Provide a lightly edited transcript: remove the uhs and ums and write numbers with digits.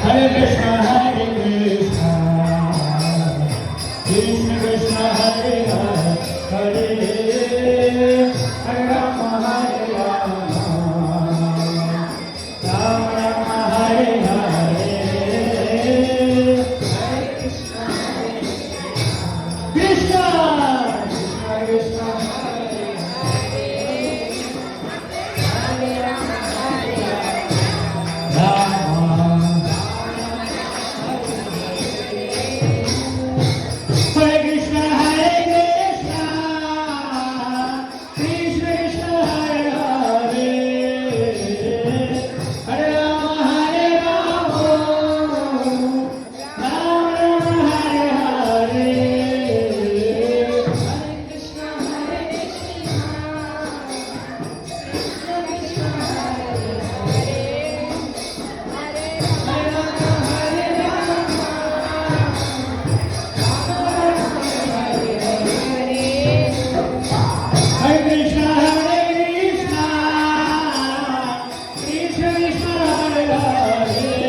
Hare Krishna, Hare Krishna, Krishna Krishna, Hare Hare, Hare Hare Rama, Hare Rama, Rama Rama, Hare Hare, Hare Krishna, Krishna Krishna, Hare Hare, Rama, Hare Krishna, Hare Krishna, Krishna Krishna, Hare Hare, Hare Rama, Hare Rama, Rama Rama, Hare Hare, Hare Krishna, Hare Krishna, Krishna Krishna, Hare Hare, Hare Rama, Hare Rama, Hare Krishna, Hare Krishna, Krishna Krishna, Hare Hare.